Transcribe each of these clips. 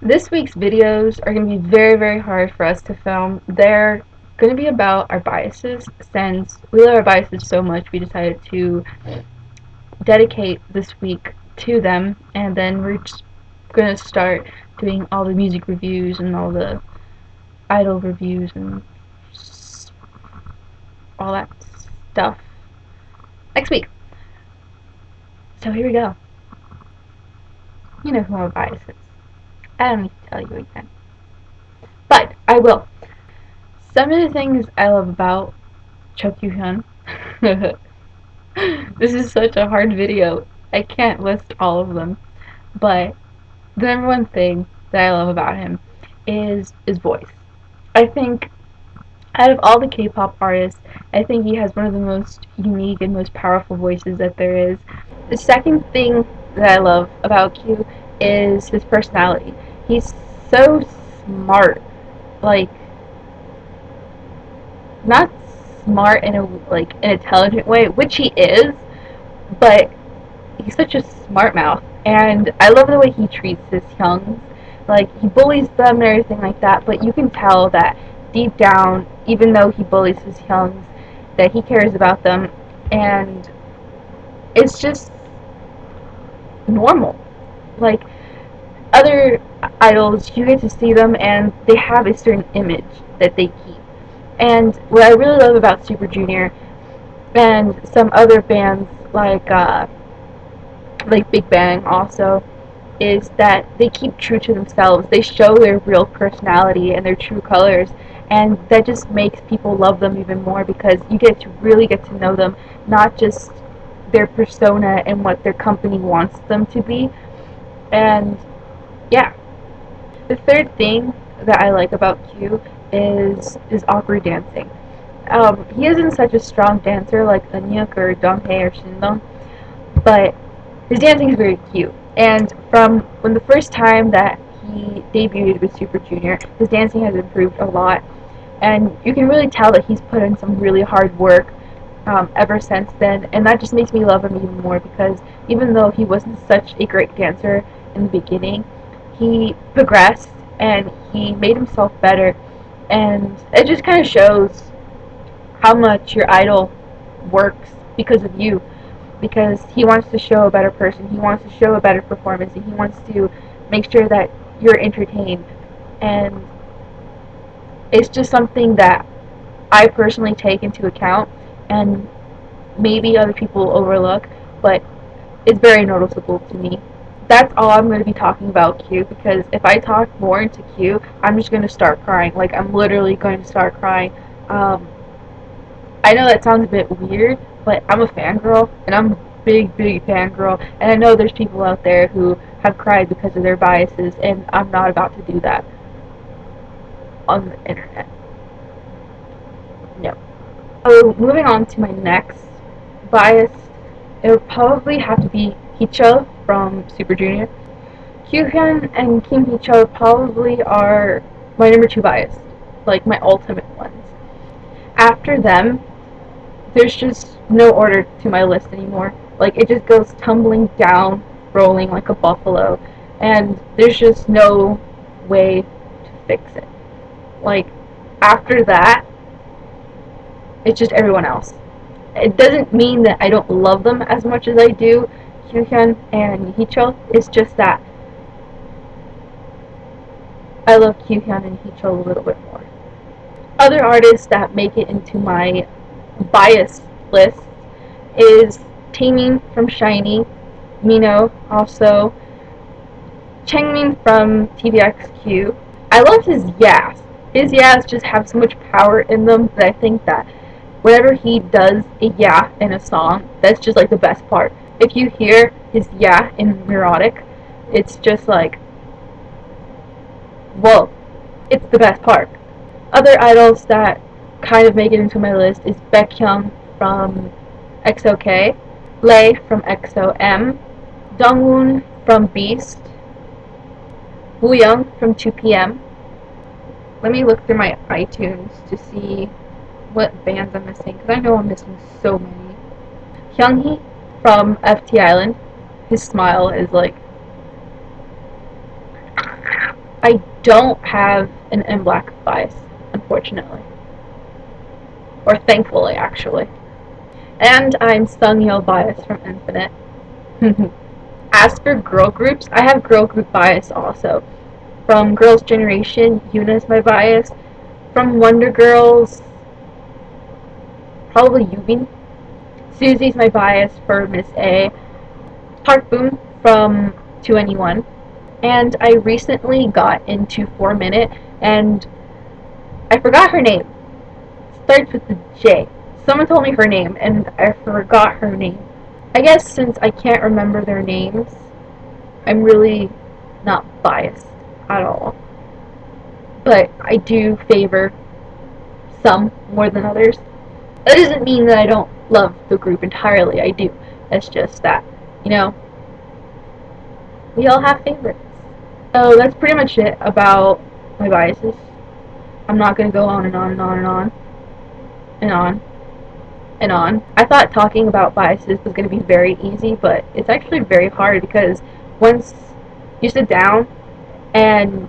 This week's videos are going to be very, very hard for us to film. They're going to be about our biases. Since we love our biases so much, we decided to dedicate this week to them, and then we're just going to start doing all the music reviews and all the idol reviews and all that stuff next week. So here we go. You know who our bias is. I don't need to tell you again. But I will. Some of the things I love about Kyuhyun. This is such a hard video. I can't list all of them. But the number one thing that I love about him is his voice. I think out of all the K-pop artists, I think he has one of the most unique and most powerful voices that there is. The second thing that I love about Q is his personality. He's so smart. Like, not smart in a an intelligent way, which he is, but he's such a smart mouth, and I love the way he treats his youngs. Like, he bullies them and everything like that, but you can tell that deep down, even though he bullies his youngs, that he cares about them, and it's just normal. Like, other idols, you get to see them, and they have a certain image that they keep. And what I really love about Super Junior and some other bands like Big Bang also, is that they keep true to themselves. They show their real personality and their true colors, and that just makes people love them even more because you get to really get to know them, not just their persona and what their company wants them to be. And yeah, the third thing that I like about Q is awkward dancing. He isn't such a strong dancer like Anyuk or Donghae or Shindong, but his dancing is very cute. And from when the first time that he debuted with Super Junior, his dancing has improved a lot. And you can really tell that he's put in some really hard work ever since then. And that just makes me love him even more because even though he wasn't such a great dancer in the beginning, he progressed and he made himself better. And it just kind of shows how much your idol works because of you, because he wants to show a better person, he wants to show a better performance, and he wants to make sure that you're entertained. And it's just something that I personally take into account, and maybe other people overlook, but it's very noticeable to me. That's all I'm going to be talking about Q, because if I talk more into Q, I'm just going to start crying. Like, I'm literally going to start crying. Um, I know that sounds a bit weird, but I'm a fangirl, and I'm a big, big fangirl, and I know there's people out there who have cried because of their biases, and I'm not about to do that on the internet. No. So, moving on to my next bias, it would probably have to be Heechul from Super Junior. Kyuhyun and Kim Heechul probably are my number two bias, like my ultimate ones. After them, there's just no order to my list anymore. Like, it just goes tumbling down, rolling like a buffalo, and there's just no way to fix it. Like, after that, it's just everyone else. It doesn't mean that I don't love them as much as I do Kyuhyun and Heechul. It's just that I love Kyuhyun and Heechul a little bit more. Other artists that make it into my bias list is Taemin from SHINee, Mino also, Changmin from TVXQ. I love his yas. His yas just have so much power in them that I think that whenever he does a yeah in a song, that's just like the best part. If you hear his yeah in Neurotic, it's just like, whoa, it's the best part. Other idols that kind of make it into my list is Baekhyun from XOK, Lay from XOM, Dongwoon from Beast, Wooyoung from 2PM. Let me look through my iTunes to see what bands I'm missing, because I know I'm missing so many. Hyunhee from FT Island. His smile is like don't have an M black bias, unfortunately. Or thankfully, actually. And I'm Sungyeol bias from Infinite. As for girl groups, I have girl group bias also. From Girls' Generation, Yuna's my bias. From Wonder Girls, probably Yubin. Susie's my bias for Miss A. Park Boom from 2NE1. And I recently got into 4 Minute, and I forgot her name. It starts with the J. Someone told me her name, and I forgot her name. I guess since I can't remember their names, I'm really not biased at all. But I do favor some more than others. That doesn't mean that I don't love the group entirely. I do. It's just that, you know, we all have favorites. So that's pretty much it about my biases. I'm not going to go on and on and on and on and on and on. I thought talking about biases was going to be very easy, but it's actually very hard because once you sit down and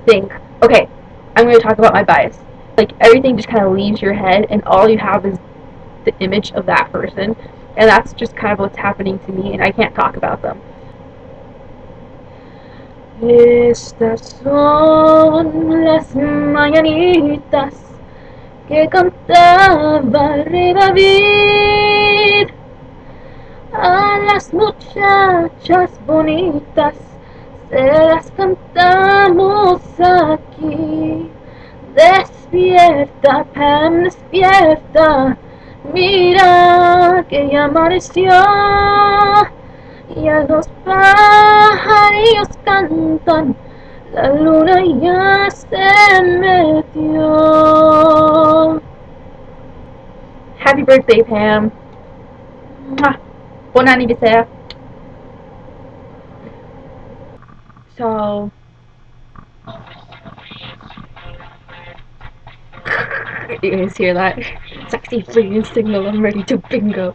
think, okay, I'm going to talk about my bias, like everything just kind of leaves your head and all you have is the image of that person, and that's just kind of what's happening to me, and I can't talk about them. Estas son las mañanitas que cantaba el rey David a las muchachas bonitas, se las cantamos aquí. Despierta, Pam, despierta, mira que ya amaneció, ya los pajarillos cantan, la luna ya se metió. Happy birthday, Pam. Bon anniversaire. So, you guys hear that? Sexy freaking signal, I'm ready to bingo.